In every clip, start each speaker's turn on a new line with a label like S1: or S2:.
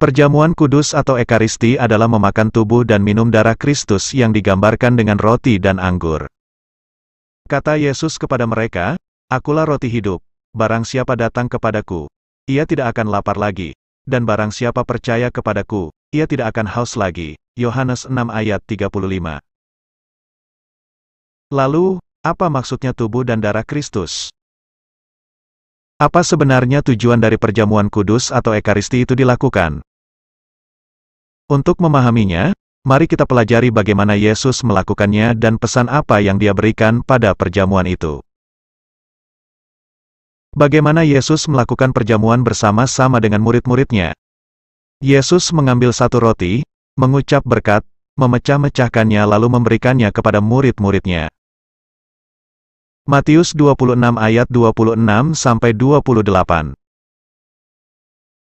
S1: Perjamuan kudus atau Ekaristi adalah memakan tubuh dan minum darah Kristus yang digambarkan dengan roti dan anggur. Kata Yesus kepada mereka, "Akulah roti hidup, barang siapa datang kepadaku, ia tidak akan lapar lagi, dan barang siapa percaya kepadaku, ia tidak akan haus lagi." Yohanes 6 ayat 35. Lalu, apa maksudnya tubuh dan darah Kristus? Apa sebenarnya tujuan dari perjamuan kudus atau Ekaristi itu dilakukan? Untuk memahaminya, mari kita pelajari bagaimana Yesus melakukannya dan pesan apa yang Dia berikan pada perjamuan itu. Bagaimana Yesus melakukan perjamuan bersama-sama dengan murid-muridnya? Yesus mengambil satu roti, mengucap berkat, memecah-mecahkannya lalu memberikannya kepada murid-muridnya. Matius 26 ayat 26-28.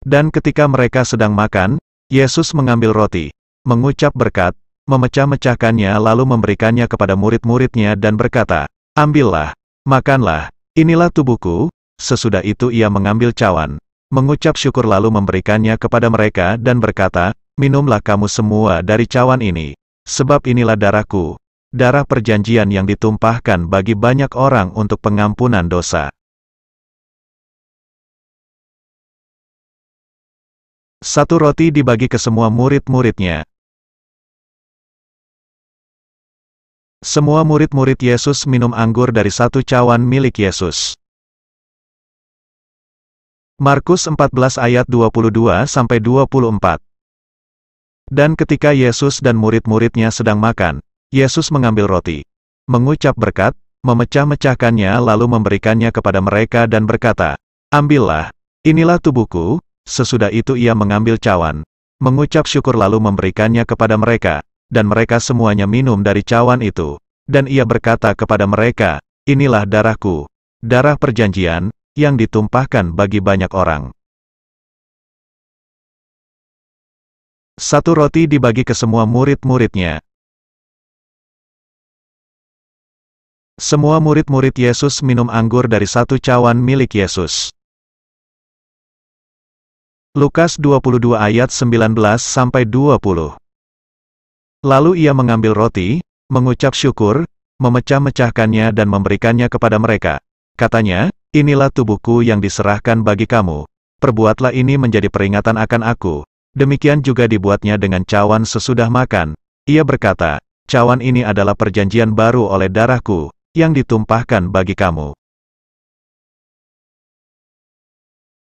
S1: Dan ketika mereka sedang makan, Yesus mengambil roti, mengucap berkat, memecah-mecahkannya lalu memberikannya kepada murid-muridnya dan berkata, "Ambillah, makanlah, inilah tubuhku." Sesudah itu ia mengambil cawan, mengucap syukur lalu memberikannya kepada mereka dan berkata, "Minumlah kamu semua dari cawan ini, sebab inilah darahku, darah perjanjian yang ditumpahkan bagi banyak orang untuk pengampunan dosa." Satu roti dibagi ke semua murid-muridnya. Semua murid-murid Yesus minum anggur dari satu cawan milik Yesus. Markus 14 ayat 22-24. Dan ketika Yesus dan murid-muridnya sedang makan, Yesus mengambil roti, mengucap berkat, memecah-mecahkannya lalu memberikannya kepada mereka dan berkata, "Ambillah, inilah tubuhku." Sesudah itu ia mengambil cawan, mengucap syukur lalu memberikannya kepada mereka, dan mereka semuanya minum dari cawan itu. Dan ia berkata kepada mereka, "Inilah darahku, darah perjanjian, yang ditumpahkan bagi banyak orang." Satu roti dibagi ke semua murid-muridnya. Semua murid-murid Yesus minum anggur dari satu cawan milik Yesus. Lukas 22 ayat 19-20. Lalu ia mengambil roti, mengucap syukur, memecah-mecahkannya dan memberikannya kepada mereka. Katanya, "Inilah tubuhku yang diserahkan bagi kamu. Perbuatlah ini menjadi peringatan akan aku." Demikian juga dibuatnya dengan cawan sesudah makan. Ia berkata, "Cawan ini adalah perjanjian baru oleh darahku, yang ditumpahkan bagi kamu."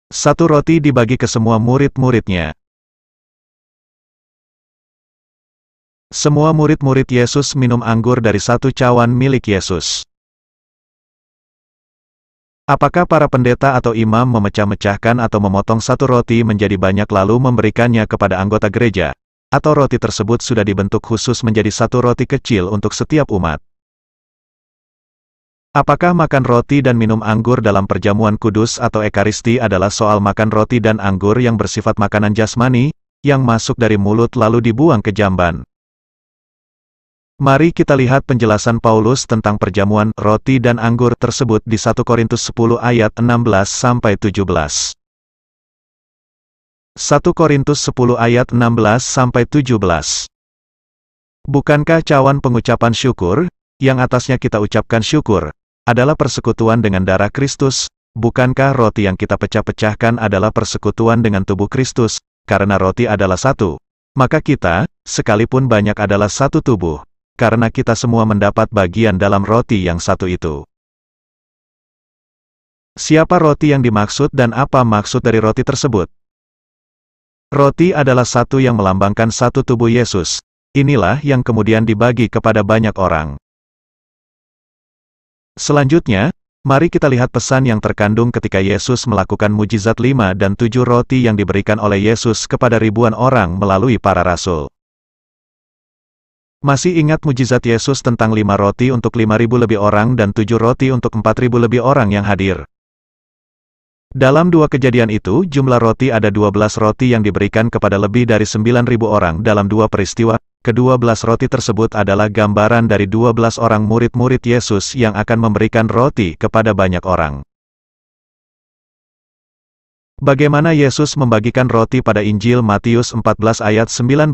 S1: Satu roti dibagi ke semua murid-muridnya. Semua murid-murid Yesus minum anggur dari satu cawan milik Yesus. Apakah para pendeta atau imam memecah-mecahkan atau memotong satu roti menjadi banyak lalu memberikannya kepada anggota gereja? Atau roti tersebut sudah dibentuk khusus menjadi satu roti kecil untuk setiap umat? Apakah makan roti dan minum anggur dalam perjamuan kudus atau Ekaristi adalah soal makan roti dan anggur yang bersifat makanan jasmani, yang masuk dari mulut lalu dibuang ke jamban? Mari kita lihat penjelasan Paulus tentang perjamuan roti dan anggur tersebut di 1 Korintus 10 ayat 16-17. 1 Korintus 10 ayat 16-17. Bukankah cawan pengucapan syukur, yang atasnya kita ucapkan syukur, adalah persekutuan dengan darah Kristus? Bukankah roti yang kita pecah-pecahkan adalah persekutuan dengan tubuh Kristus? Karena roti adalah satu, maka kita, sekalipun banyak adalah satu tubuh, karena kita semua mendapat bagian dalam roti yang satu itu. Siapa roti yang dimaksud dan apa maksud dari roti tersebut? Roti adalah satu yang melambangkan satu tubuh Yesus. Inilah yang kemudian dibagi kepada banyak orang. Selanjutnya, mari kita lihat pesan yang terkandung ketika Yesus melakukan mujizat 5 dan 7 roti yang diberikan oleh Yesus kepada ribuan orang melalui para rasul. Masih ingat mujizat Yesus tentang 5 roti untuk 5.000 lebih orang dan 7 roti untuk 4.000 lebih orang yang hadir? Dalam 2 kejadian itu, jumlah roti ada 12 roti yang diberikan kepada lebih dari 9.000 orang dalam 2 peristiwa. Ke-12 roti tersebut adalah gambaran dari 12 orang murid-murid Yesus yang akan memberikan roti kepada banyak orang. Bagaimana Yesus membagikan roti pada Injil Matius 14 ayat 19,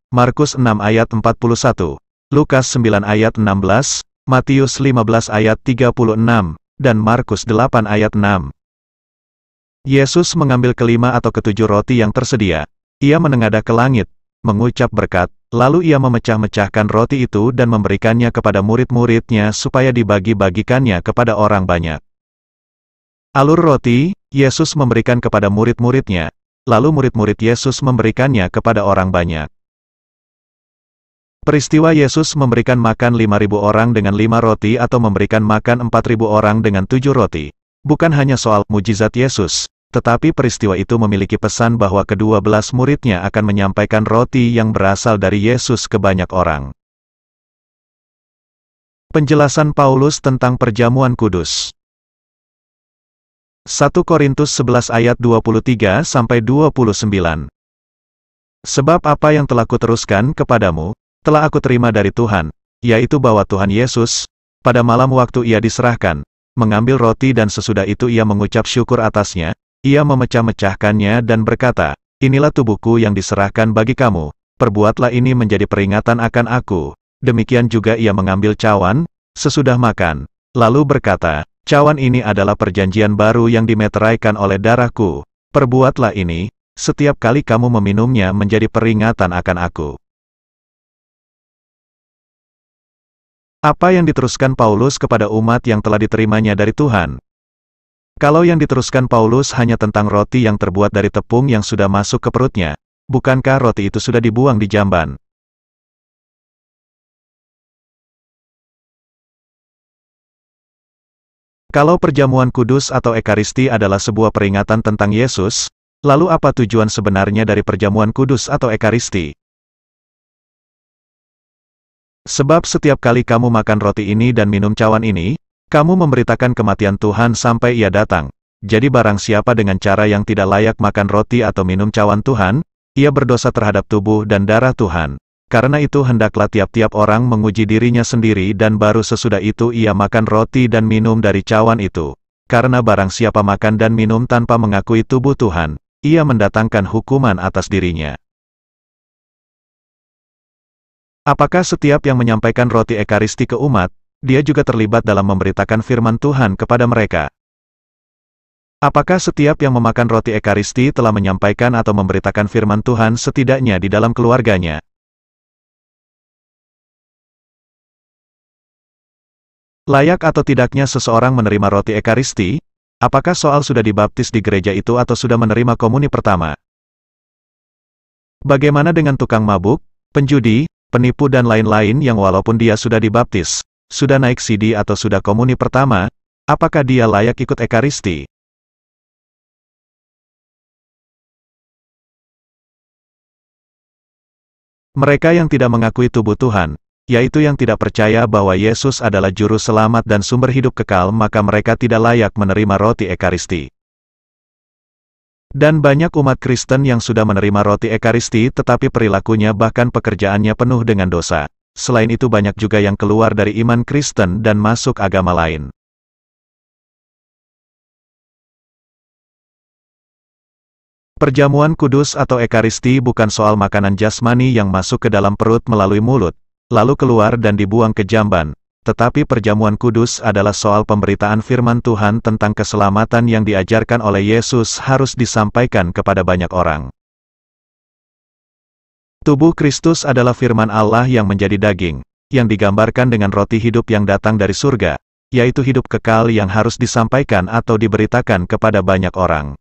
S1: Markus 6 ayat 41, Lukas 9 ayat 16, Matius 15 ayat 36, dan Markus 8 ayat 6. Yesus mengambil kelima atau ketujuh roti yang tersedia. Ia menengadah ke langit, mengucap berkat, lalu ia memecah-mecahkan roti itu dan memberikannya kepada murid-muridnya supaya dibagi-bagikannya kepada orang banyak. Alur roti, Yesus memberikan kepada murid-muridnya, lalu murid-murid Yesus memberikannya kepada orang banyak. Peristiwa Yesus memberikan makan 5.000 orang dengan 5 roti atau memberikan makan 4.000 orang dengan 7 roti. Bukan hanya soal mujizat Yesus, tetapi peristiwa itu memiliki pesan bahwa ke-12 muridnya akan menyampaikan roti yang berasal dari Yesus ke banyak orang. Penjelasan Paulus tentang perjamuan kudus. 1 Korintus 11 ayat 23-29. Sebab apa yang telah kuteruskan kepadamu, telah aku terima dari Tuhan, yaitu bahwa Tuhan Yesus, pada malam waktu ia diserahkan, mengambil roti dan sesudah itu ia mengucap syukur atasnya, ia memecah-mecahkannya dan berkata, inilah tubuhku yang diserahkan bagi kamu, perbuatlah ini menjadi peringatan akan aku. Demikian juga ia mengambil cawan, sesudah makan, lalu berkata, cawan ini adalah perjanjian baru yang dimeteraikan oleh darahku, perbuatlah ini, setiap kali kamu meminumnya menjadi peringatan akan aku. Apa yang diteruskan Paulus kepada umat yang telah diterimanya dari Tuhan? Kalau yang diteruskan Paulus hanya tentang roti yang terbuat dari tepung yang sudah masuk ke perutnya, bukankah roti itu sudah dibuang di jamban? Kalau perjamuan kudus atau Ekaristi adalah sebuah peringatan tentang Yesus, lalu apa tujuan sebenarnya dari perjamuan kudus atau Ekaristi? Sebab setiap kali kamu makan roti ini dan minum cawan ini, kamu memberitakan kematian Tuhan sampai ia datang. Jadi barang siapa dengan cara yang tidak layak makan roti atau minum cawan Tuhan, ia berdosa terhadap tubuh dan darah Tuhan. Karena itu hendaklah tiap-tiap orang menguji dirinya sendiri dan baru sesudah itu ia makan roti dan minum dari cawan itu. Karena barang siapa makan dan minum tanpa mengakui tubuh Tuhan, ia mendatangkan hukuman atas dirinya. Apakah setiap yang menyampaikan roti Ekaristi ke umat, dia juga terlibat dalam memberitakan firman Tuhan kepada mereka? Apakah setiap yang memakan roti Ekaristi telah menyampaikan atau memberitakan firman Tuhan setidaknya di dalam keluarganya? Layak atau tidaknya seseorang menerima roti Ekaristi? Apakah soal sudah dibaptis di gereja itu atau sudah menerima komuni pertama? Bagaimana dengan tukang mabuk, penjudi, penipu dan lain-lain yang walaupun dia sudah dibaptis, sudah naik sidi atau sudah komuni pertama, apakah dia layak ikut Ekaristi? Mereka yang tidak mengakui tubuh Tuhan, yaitu yang tidak percaya bahwa Yesus adalah juru selamat dan sumber hidup kekal, maka mereka tidak layak menerima roti Ekaristi. Dan banyak umat Kristen yang sudah menerima roti Ekaristi tetapi perilakunya bahkan pekerjaannya penuh dengan dosa. Selain itu banyak juga yang keluar dari iman Kristen dan masuk agama lain. Perjamuan kudus atau Ekaristi bukan soal makanan jasmani yang masuk ke dalam perut melalui mulut, lalu keluar dan dibuang ke jamban, tetapi perjamuan kudus adalah soal pemberitaan firman Tuhan tentang keselamatan yang diajarkan oleh Yesus harus disampaikan kepada banyak orang. Tubuh Kristus adalah firman Allah yang menjadi daging, yang digambarkan dengan roti hidup yang datang dari surga, yaitu hidup kekal yang harus disampaikan atau diberitakan kepada banyak orang.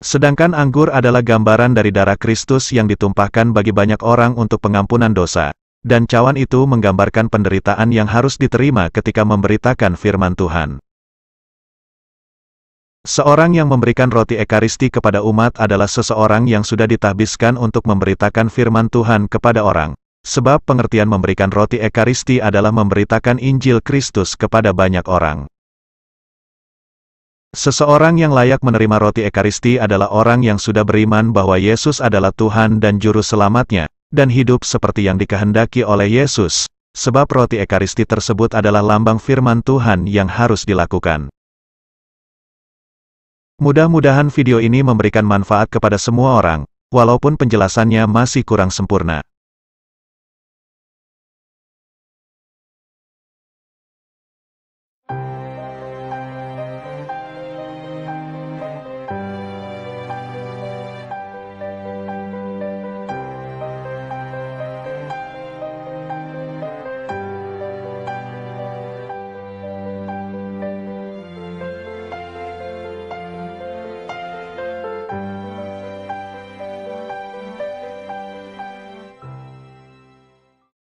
S1: Sedangkan anggur adalah gambaran dari darah Kristus yang ditumpahkan bagi banyak orang untuk pengampunan dosa, dan cawan itu menggambarkan penderitaan yang harus diterima ketika memberitakan firman Tuhan. Seorang yang memberikan roti Ekaristi kepada umat adalah seseorang yang sudah ditahbiskan untuk memberitakan firman Tuhan kepada orang, sebab pengertian memberikan roti Ekaristi adalah memberitakan Injil Kristus kepada banyak orang. Seseorang yang layak menerima roti Ekaristi adalah orang yang sudah beriman bahwa Yesus adalah Tuhan dan Juru Selamatnya, dan hidup seperti yang dikehendaki oleh Yesus, sebab roti Ekaristi tersebut adalah lambang firman Tuhan yang harus dilakukan. Mudah-mudahan video ini memberikan manfaat kepada semua orang, walaupun penjelasannya masih kurang sempurna.